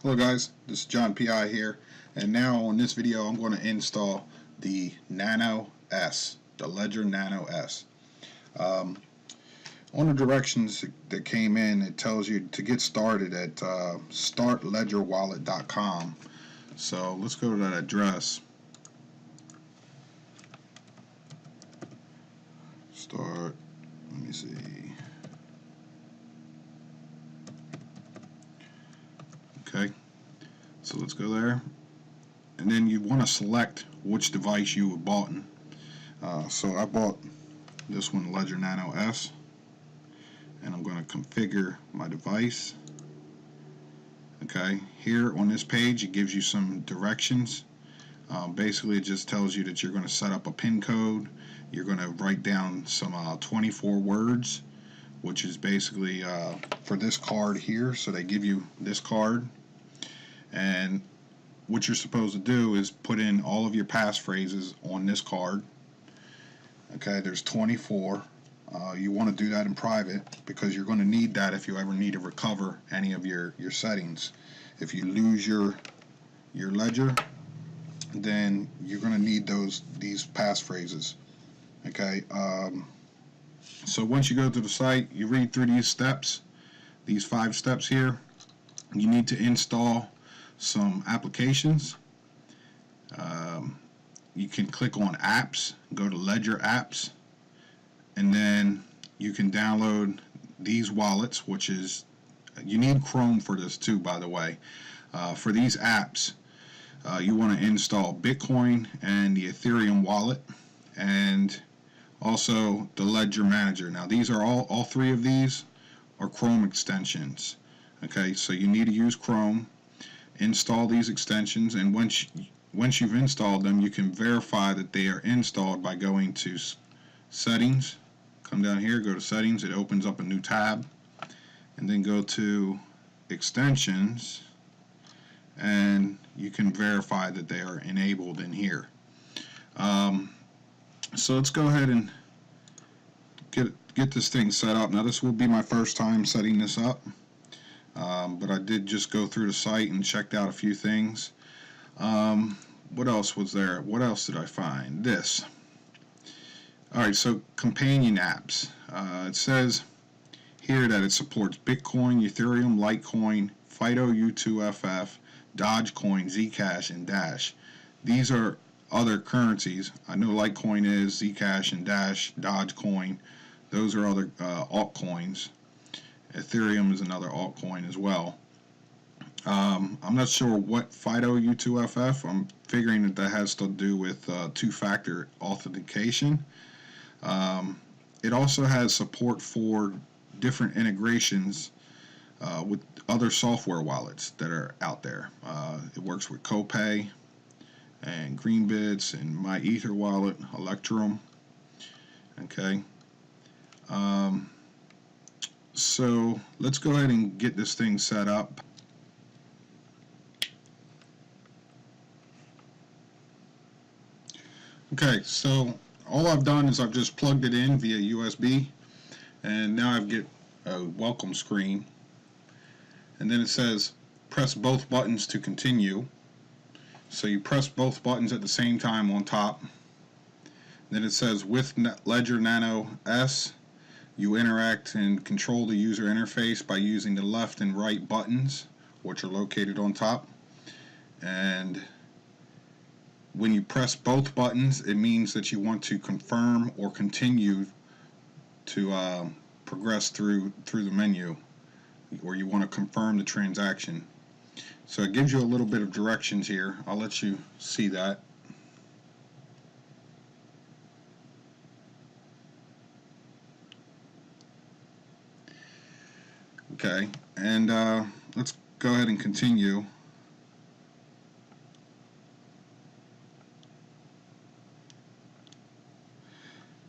Hello guys, this is John PI here, and now on this video I'm going to install the Nano S, the Ledger Nano S. On the directions that came in, it tells you to get started at startledgerwallet.com. So let's go to that address. Let me see. Okay, so let's go there, and then you want to select which device you bought. So I bought this one, Ledger Nano S, and I'm going to configure my device. Okay, here on this page it gives you some directions. Basically it just tells you that you're going to set up a PIN code. You're going to write down some 24 words, which is basically for this card here. So they give you this card, and what you're supposed to do is put in all of your passphrases on this card. Okay, there's 24. You want to do that in private because you're going to need that if you ever need to recover any of your settings. If you lose your ledger, then you're going to need these passphrases. Okay, so once you go to the site, you read through these steps, these 5 steps here. You need to install some applications. You can click on apps, go to Ledger apps, and then you can download these wallets, which is, you need Chrome for this too, by the way. For these apps, you want to install Bitcoin and the Ethereum wallet, and also the Ledger Manager. Now these are all 3 of these are Chrome extensions. Okay, so you need to use Chrome, install these extensions, and once you've installed them, you can verify that they are installed by going to settings, come down here, go to settings, it opens up a new tab, and then go to extensions, and you can verify that they are enabled in here. So let's go ahead and get this thing set up. Now this will be my first time setting this up, but I did just go through the site and checked out a few things. What else was there? What else did I find? This. Alright, so companion apps. It says here that it supports Bitcoin, Ethereum, Litecoin, Fido U2FF, Dogecoin, Zcash, and Dash. These are other currencies. I know Litecoin is, Zcash and Dash, Dogecoin. Those are other altcoins. Ethereum is another altcoin as well. I'm not sure what Fido U2FF. I'm figuring that has to do with two-factor authentication. It also has support for different integrations with other software wallets that are out there. It works with Copay and Greenbits and My Ether wallet, Electrum. Okay. So let's go ahead and get this thing set up. Okay, so all I've done is I've just plugged it in via USB, and now I get a welcome screen, and then it says press both buttons to continue. So you press both buttons at the same time on top. Then it says with Ledger Nano S, you interact and control the user interface by using the left and right buttons, which are located on top. And when you press both buttons, it means that you want to confirm or continue to progress through the menu, or you want to confirm the transaction. So it gives you a little bit of directions here. I'll let you see that. Okay, and let's go ahead and continue.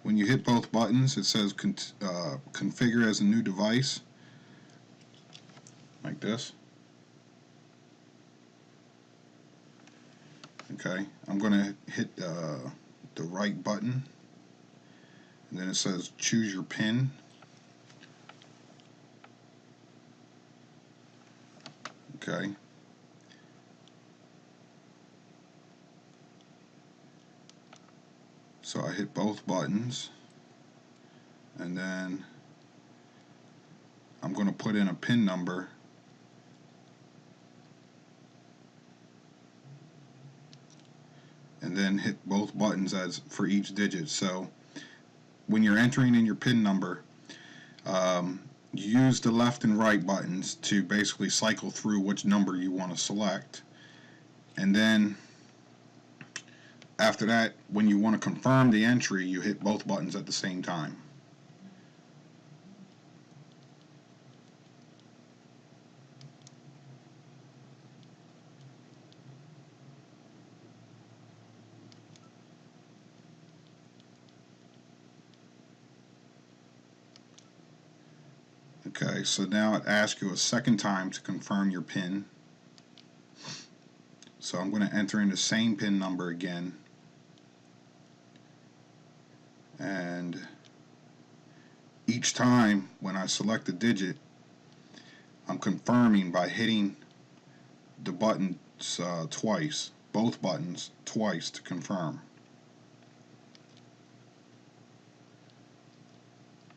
When you hit both buttons, it says configure as a new device, like this. Okay, I'm going to hit the right button, and then it says choose your PIN. Okay, So I hit both buttons, and then I'm going to put in a PIN number, and then hit both buttons as for each digit. So when you're entering in your PIN number, use the left and right buttons to basically cycle through which number you want to select, and then after that, when you want to confirm the entry, you hit both buttons at the same time. Okay, so now it asks you a second time to confirm your PIN. So I'm going to enter in the same PIN number again, and each time when I select a digit, I'm confirming by hitting the buttons twice, both buttons twice to confirm.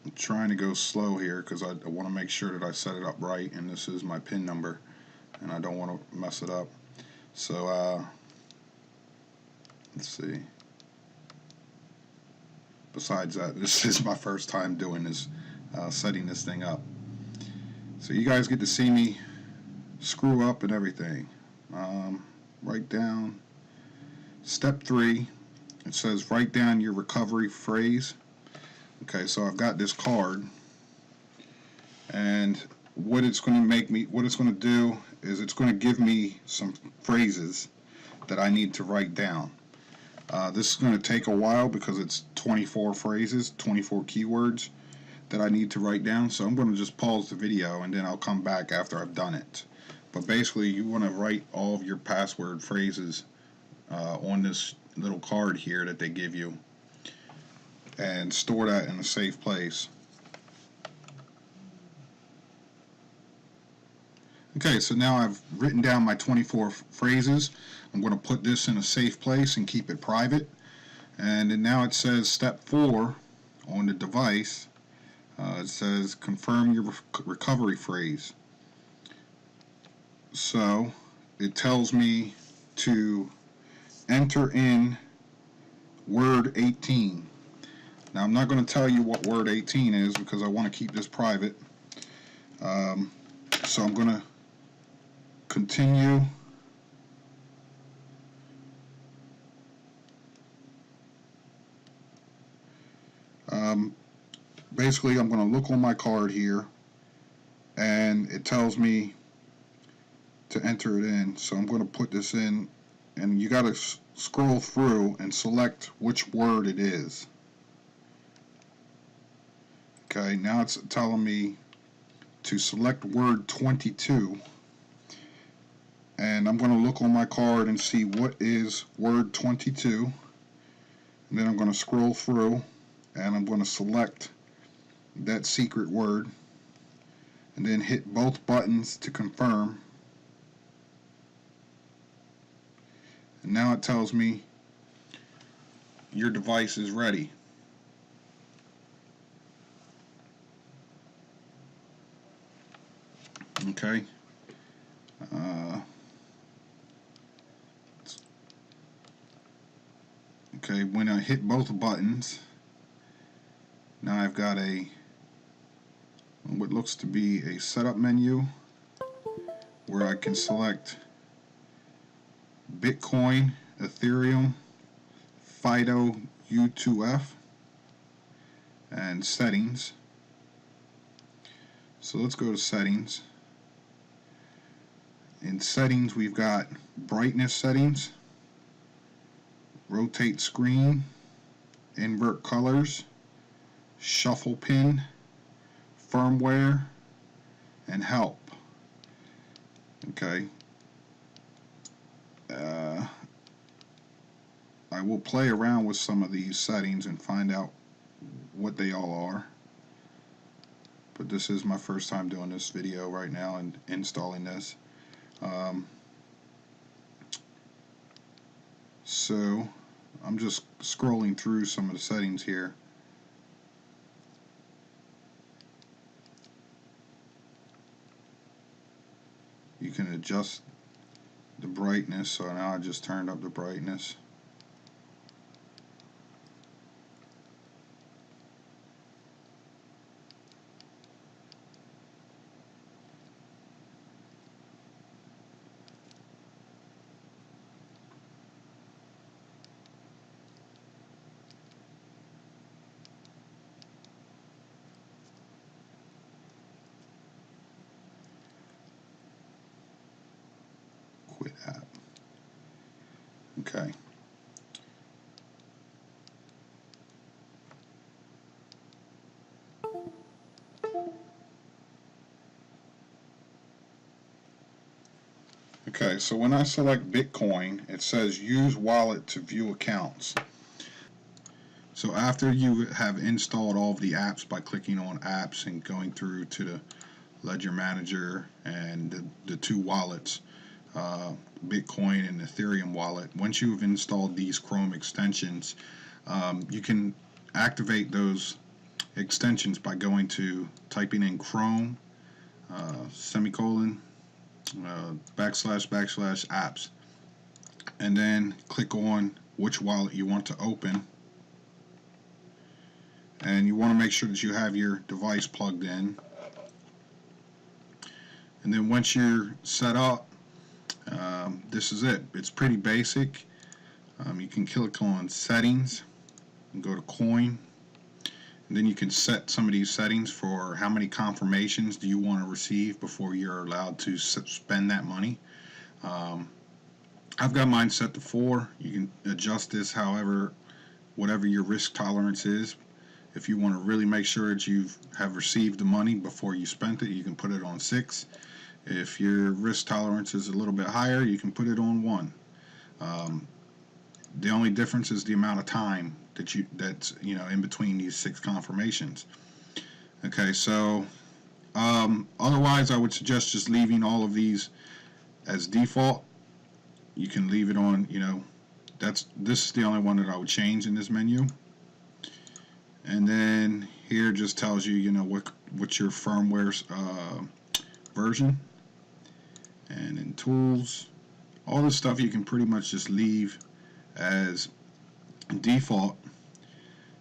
I'm trying to go slow here because I want to make sure that I set it up right, and this is my PIN number and I don't want to mess it up. So let's see. Besides that, this is my first time doing this, setting this thing up. So you guys get to see me screw up and everything. Write down step 3. It says write down your recovery phrase. Okay, so I've got this card, and what it's going to do is it's going to give me some phrases that I need to write down. This is going to take a while because it's 24 phrases, 24 keywords that I need to write down. So I'm going to just pause the video and then I'll come back after I've done it. But basically, you want to write all of your password phrases on this little card here that they give you, and store that in a safe place. Okay, so now I've written down my 24 phrases. I'm going to put this in a safe place and keep it private. And then now it says step 4 on the device. It says confirm your recovery phrase. So it tells me to enter in word 18. Now I'm not going to tell you what word 18 is because I want to keep this private. So I'm going to continue. Basically, I'm going to look on my card here, and it tells me to enter it in. So I'm going to put this in, and you got to scroll through and select which word it is. Okay, now it's telling me to select word 22, and I'm going to look on my card and see what is word 22, and then I'm going to scroll through and I'm going to select that secret word and then hit both buttons to confirm. And now it tells me your device is ready. Okay. Okay, when I hit both buttons, now I've got what looks to be a setup menu where I can select Bitcoin, Ethereum, FIDO U2F, and settings. So let's go to settings. In settings, we've got brightness settings, rotate screen, invert colors, shuffle pin, firmware, and help. Okay. I will play around with some of these settings and find out what they all are. But this is my first time doing this video right now and installing this. So I'm just scrolling through some of the settings here. You can adjust the brightness, so now I just turned up the brightness. Quit app. Okay. Okay, so when I select Bitcoin, it says use wallet to view accounts. So after you have installed all of the apps by clicking on apps and going through to the ledger manager and the two wallets, Bitcoin and Ethereum wallet, once you've installed these Chrome extensions, you can activate those extensions by typing in Chrome, semicolon, backslash, apps, and then click on which wallet you want to open. And you want to make sure that you have your device plugged in. And then once you're set up, this is it. It's pretty basic. You can click on settings and go to coin. And then you can set some of these settings for how many confirmations do you want to receive before you're allowed to spend that money. I've got mine set to 4. You can adjust this however, whatever your risk tolerance is. If you want to really make sure that you have received the money before you spent it, you can put it on 6. If your risk tolerance is a little bit higher, you can put it on 1. The only difference is the amount of time that's in between these 6 confirmations. Okay, so otherwise I would suggest just leaving all of these as default. You can leave it on, this is the only one that I would change in this menu. And then here just tells you, what's your firmware's version. And in tools, all this stuff you can pretty much just leave as default.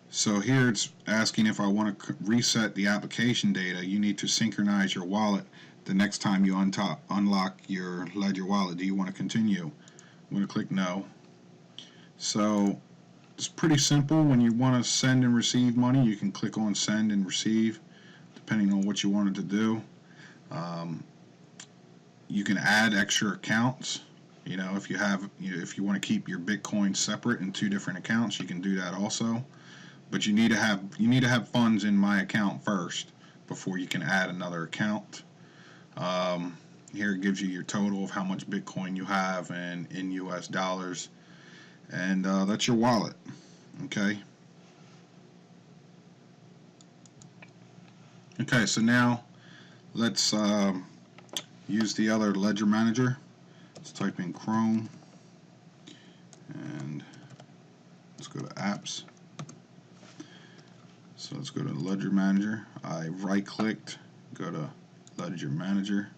So here it's asking if I want to reset the application data. You need to synchronize your wallet the next time you unlock your Ledger wallet. Do you want to continue? I'm going to click no. So it's pretty simple. When you want to send and receive money, you can click on send and receive depending on what you wanted to do. You can add extra accounts. If you want to keep your Bitcoin separate in 2 different accounts, you can do that also. But you need to have funds in my account first before you can add another account. Here it gives you your total of how much Bitcoin you have and in US dollars, and that's your wallet. Okay. Okay, so now let's use the other ledger manager. Let's type in Chrome and let's go to apps. So let's go to ledger manager. I right clicked, go to ledger manager,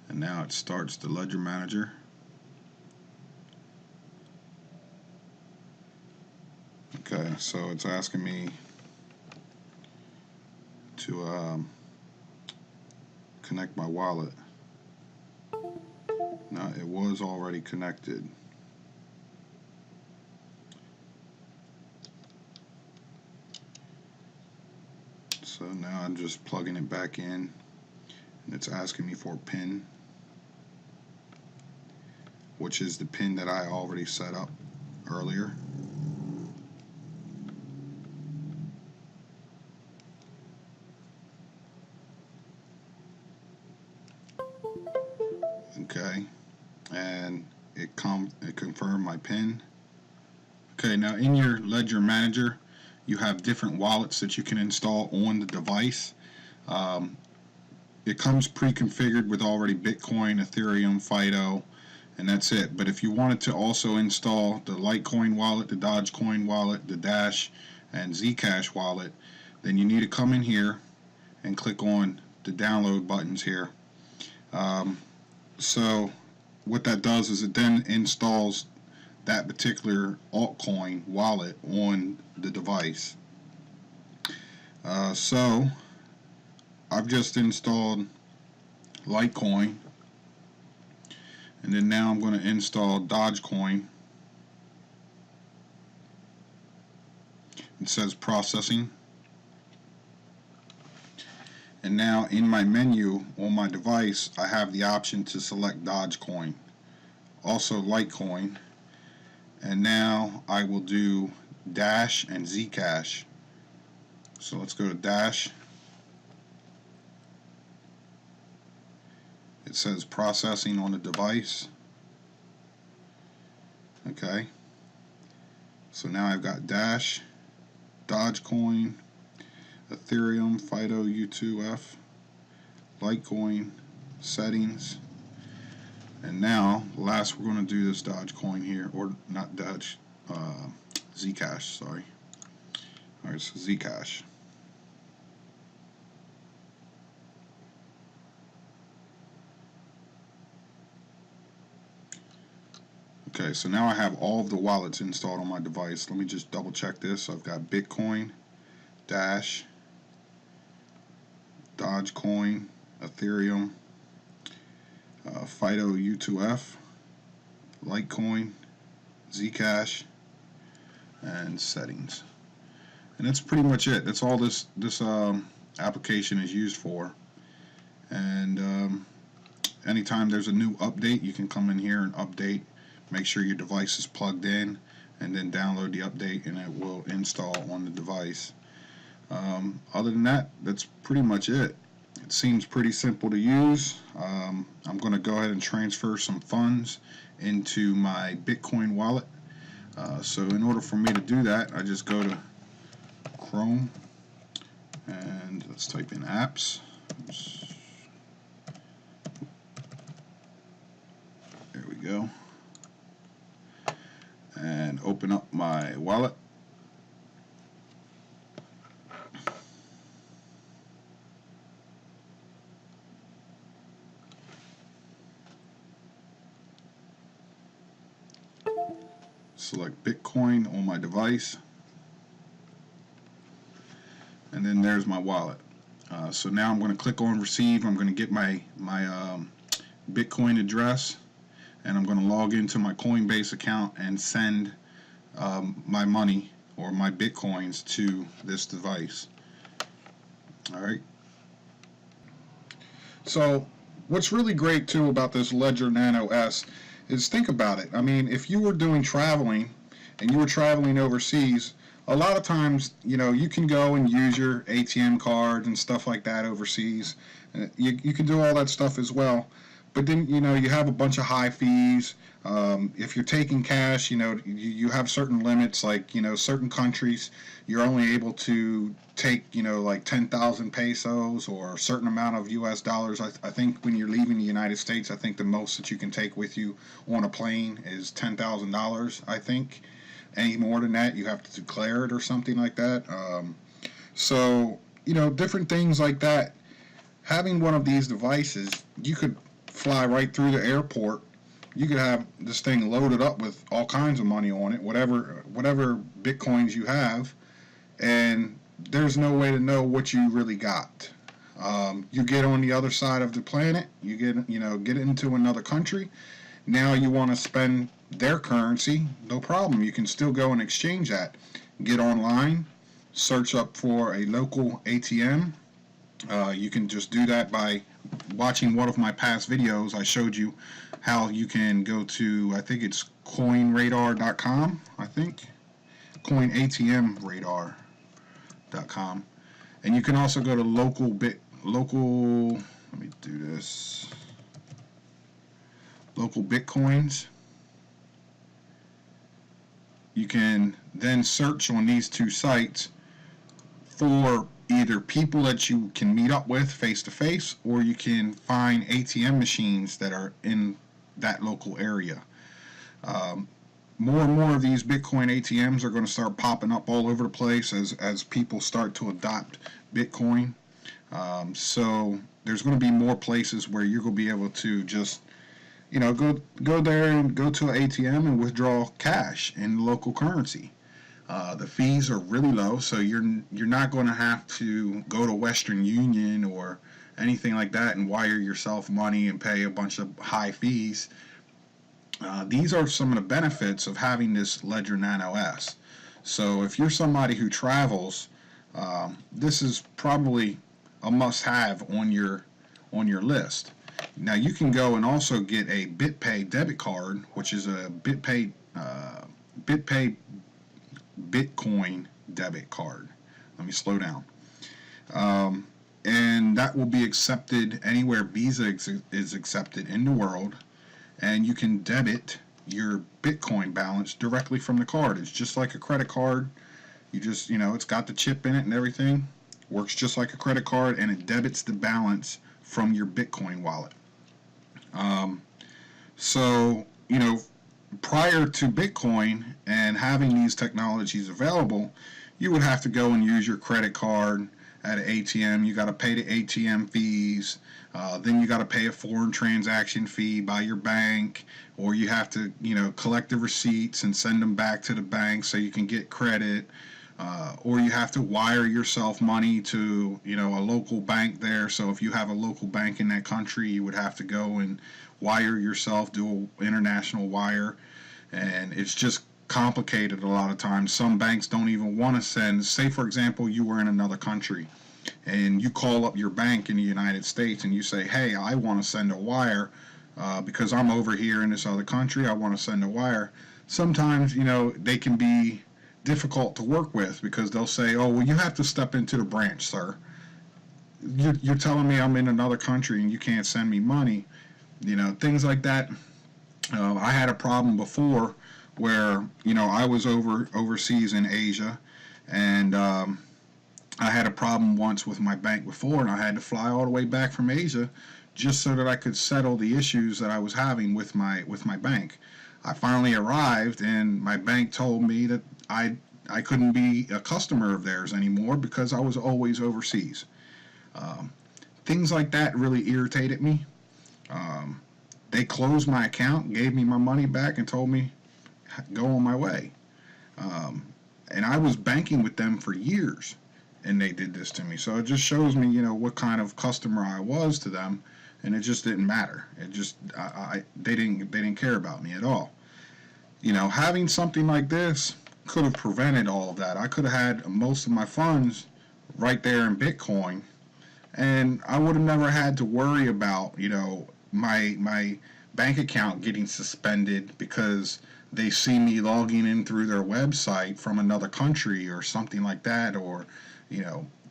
and now it starts the ledger manager. Okay, so it's asking me to connect my wallet. Now it was already connected. So now I'm just plugging it back in, and it's asking me for a PIN, which is the PIN that I already set up earlier. Okay, and it confirmed my PIN. Okay, now in your ledger manager you have different wallets that you can install on the device. It comes pre-configured with already Bitcoin, Ethereum, Fido, and that's it. But if you wanted to also install the Litecoin wallet, the Dogecoin wallet, the Dash and Zcash wallet, then you need to come in here and click on the download buttons here. So what that does is it then installs that particular altcoin wallet on the device. So I've just installed Litecoin, and then now I'm going to install Dogecoin. It says processing, and now in my menu on my device I have the option to select Dogecoin, also Litecoin, and now I will do Dash and Zcash. So let's go to Dash. It says processing on the device. Okay, so now I've got Dash, Dogecoin, Ethereum, Phyto U2F, Litecoin, settings, and now last we're going to do this Dogecoin here, or not Doge, Zcash, sorry. Alright, so Zcash. Okay, so now I have all of the wallets installed on my device. Let me just double check this. I've got Bitcoin, Dash, Dogecoin, Ethereum, Phyto U2F, Litecoin, Zcash, and settings. And that's pretty much it. That's all this application is used for. And anytime there's a new update, you can come in here and update. Make sure your device is plugged in, and then download the update, and it will install on the device. Other than that, that's pretty much it. It seems pretty simple to use. I'm going to go ahead and transfer some funds into my Bitcoin wallet. So in order for me to do that, I just go to Chrome and let's type in apps. Oops. There we go. And open up my wallet. Select Bitcoin on my device, and then there's my wallet. So now I'm going to click on receive. I'm going to get my Bitcoin address, and I'm going to log into my Coinbase account and send my money or my Bitcoins to this device. Alright. So what's really great too about this Ledger Nano S is, think about it. I mean, if you were doing traveling and you were traveling overseas, a lot of times, you know, you can go and use your ATM card and stuff like that overseas. You can do all that stuff as well. But then, you know, you have a bunch of high fees. If you're taking cash, you know, you have certain limits, like, you know, certain countries, you're only able to take, you know, like 10,000 pesos or a certain amount of US dollars. I think when you're leaving the United States, I think the most that you can take with you on a plane is $10,000, I think. Any more than that, you have to declare it or something like that. So, you know, different things like that. Having one of these devices, you could fly right through the airport. You could have this thing loaded up with all kinds of money on it, whatever Bitcoins you have, and there's no way to know what you really got. You get on the other side of the planet, you get into another country. Now you want to spend their currency, no problem. You can still go and exchange that. Get online, search up for a local ATM. You can just do that by watching one of my past videos. I showed you how you can go to, I think it's coinradar.com, I think, coinatmradar.com, and you can also go to local, let me do this, local Bitcoins. You can then search on these two sites for either people that you can meet up with face to face, or you can find ATM machines that are in that local area. More and more of these Bitcoin ATMs are going to start popping up all over the place as people start to adopt Bitcoin. So there's going to be more places where you're going to be able to just, go there and go to an ATM and withdraw cash in local currency. The fees are really low, so you're not going to have to go to Western Union or anything like that and wire yourself money and pay a bunch of high fees. These are some of the benefits of having this Ledger Nano S. So if you're somebody who travels, this is probably a must-have on your list. Now you can go and also get a BitPay debit card, which is a BitPay Bitcoin debit card. Let me slow down. And that will be accepted anywhere Visa is accepted in the world, and you can debit your Bitcoin balance directly from the card. It's just like a credit card. You just, it's got the chip in it and everything. Works just like a credit card, and it debits the balance from your Bitcoin wallet. So, prior to Bitcoin and having these technologies available, you would have to go and use your credit card at an ATM. You got to pay the ATM fees. Then you got to pay a foreign transaction fee by your bank, or you have to, collect the receipts and send them back to the bank so you can get credit. Or you have to wire yourself money to, a local bank there. So if you have a local bank in that country, you would have to go and wire yourself, do an international wire. And it's just complicated a lot of times. Some banks don't even want to send. Say, for example, you were in another country and you call up your bank in the United States and you say, hey, I want to send a wire because I'm over here in this other country. I want to send a wire. Sometimes, they can be difficult to work with because they'll say, oh, well, you have to step into the branch, sir. You're telling me I'm in another country and you can't send me money. Things like that. I had a problem before where, I was overseas in Asia, and I had a problem once with my bank before, and I had to fly all the way back from Asia just so that I could settle the issues that I was having with my bank. I finally arrived, and my bank told me that I couldn't be a customer of theirs anymore because I was always overseas. Things like that really irritated me. They closed my account, gave me my money back, and told me go on my way. And I was banking with them for years, and they did this to me. So it just shows me, what kind of customer I was to them, and it just didn't matter. It just they didn't care about me at all. Having something like this could have prevented all of that. I could have had most of my funds right there in Bitcoin, and I would have never had to worry about, my bank account getting suspended because they see me logging in through their website from another country or something like that, or,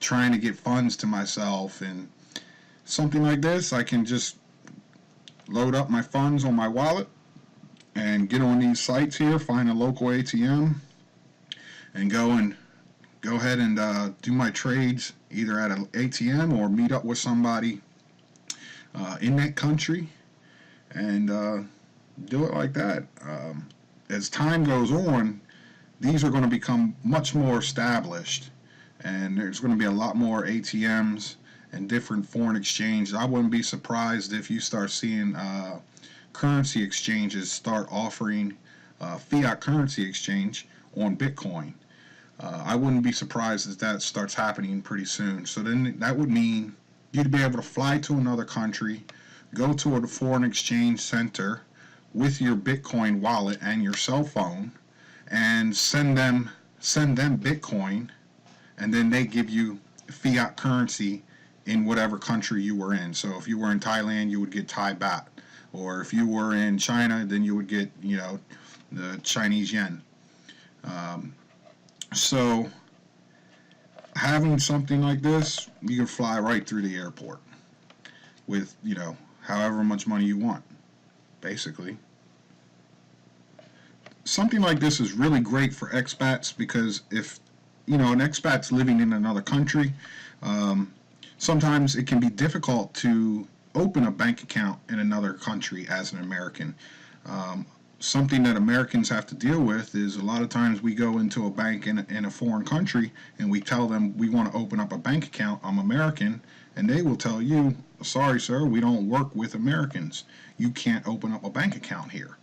trying to get funds to myself. And something like this, I can just load up my funds on my wallet and get on these sites here, find a local ATM, and go ahead and do my trades either at an ATM or meet up with somebody in that country and do it like that. As time goes on, these are going to become much more established, and there's going to be a lot more ATMs and different foreign exchanges. I wouldn't be surprised if you start seeing currency exchanges start offering fiat currency exchange on Bitcoin. I wouldn't be surprised if that starts happening pretty soon. So then that would mean you'd be able to fly to another country, go to a foreign exchange center with your Bitcoin wallet and your cell phone, and send them Bitcoin, and then they give you fiat currency in whatever country you were in. So if you were in Thailand, you would get Thai baht, or if you were in China, then you would get the Chinese yen. So having something like this, you can fly right through the airport with however much money you want, basically. Something like this is really great for expats because if an expat's living in another country, sometimes it can be difficult to open a bank account in another country as an American. Something that Americans have to deal with is a lot of times we go into a bank in a foreign country and we tell them we want to open up a bank account. I'm American, and they will tell you, sorry sir, we don't work with Americans. You can't open up a bank account here.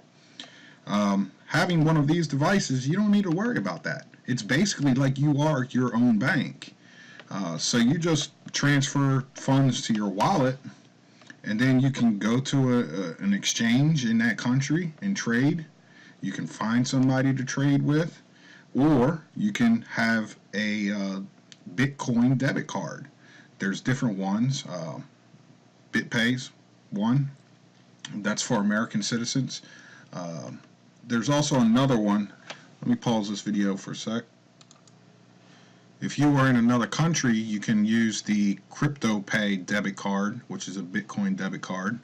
Having one of these devices, you don't need to worry about that. It's basically like you are your own bank. So you just transfer funds to your wallet, and then you can go to an exchange in that country and trade. You can find somebody to trade with, or you can have a Bitcoin debit card. There's different ones. BitPay's one. That's for American citizens. There's also another one. Let me pause this video for a sec. If you are in another country, you can use the CryptoPay debit card, which is a Bitcoin debit card.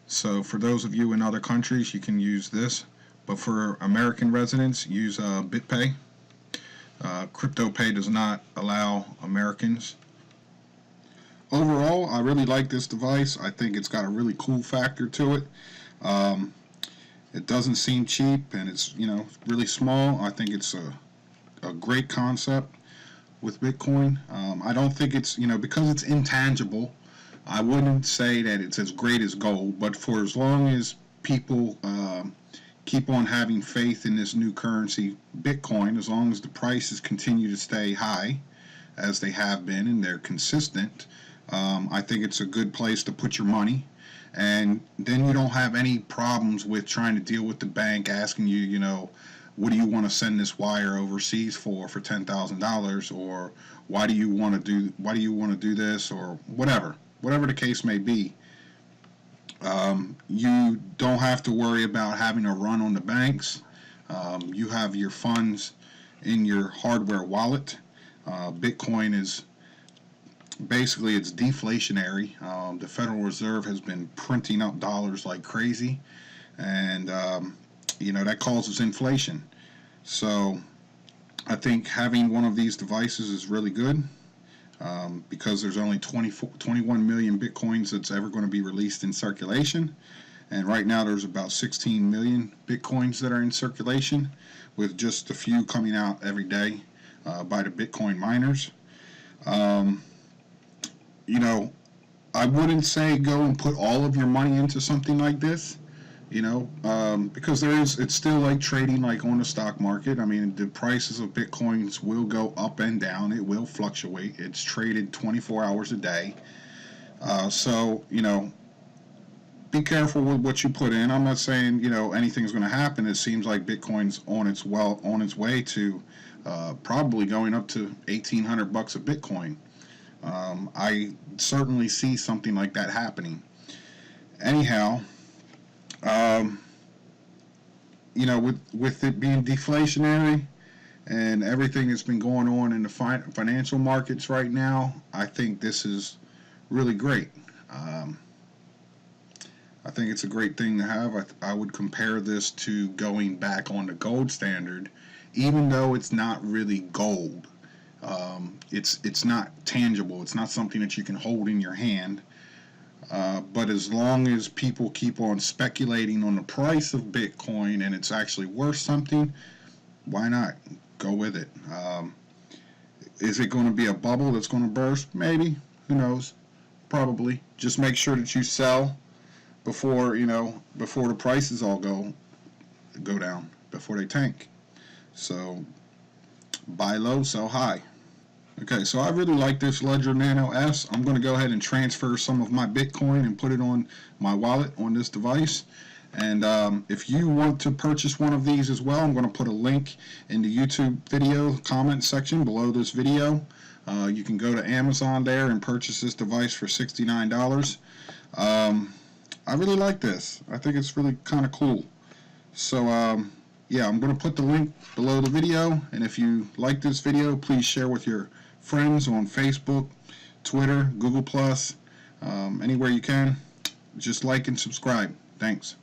So for those of you in other countries, you can use this. But for American residents, use BitPay. CryptoPay does not allow Americans. Overall, I really like this device. I think it's got a really cool factor to it. It doesn't seem cheap, and it's, you know, really small. I think it's a great concept with Bitcoin. I don't think it's, you know, because it's intangible, I wouldn't say that it's as great as gold, but for as long as people keep on having faith in this new currency, Bitcoin, as long as the prices continue to stay high, as they have been, and they're consistent, I think it's a good place to put your money. And then you don't have any problems with trying to deal with the bank asking you, you know, what do you want to send this wire overseas for $10,000, or why do you want to do this, or whatever the case may be. You don't have to worry about having a run on the banks. You have your funds in your hardware wallet. Bitcoin is basically, it's deflationary. The Federal Reserve has been printing up dollars like crazy, and you know, that causes inflation. So I think having one of these devices is really good, because there's only 21 million Bitcoins that's ever going to be released in circulation, and right now there's about 16 million Bitcoins that are in circulation, with just a few coming out every day by the Bitcoin miners. You know, I wouldn't say go and put all of your money into something like this, you know, because it's still like trading like on the stock market. I mean, the prices of Bitcoins will go up and down. It will fluctuate. It's traded 24 hours a day. So, you know, be careful with what you put in. I'm not saying, you know, anything's going to happen. It seems like Bitcoin's on its way to probably going up to $1,800 a Bitcoin. I certainly see something like that happening. Anyhow, you know, with it being deflationary and everything that's been going on in the financial markets right now, I think this is really great. I think it's a great thing to have. I would compare this to going back on the gold standard, even though it's not really gold. It's not tangible. It's not something that you can hold in your hand. But as long as people keep on speculating on the price of Bitcoin and it's actually worth something, why not go with it? Is it going to be a bubble that's going to burst? Maybe. Who knows? Probably. Just make sure that you sell before, you know, before the prices all go down, before they tank. So buy low, sell high. Okay, so I really like this Ledger Nano S. I'm going to go ahead and transfer some of my Bitcoin and put it on my wallet on this device. And if you want to purchase one of these as well, I'm going to put a link in the YouTube video comment section below this video. You can go to Amazon there and purchase this device for $69. I really like this. I think it's really kind of cool. So yeah, I'm going to put the link below the video, and if you like this video, please share with your friends on Facebook, Twitter, Google+, anywhere you can. Just like and subscribe. Thanks.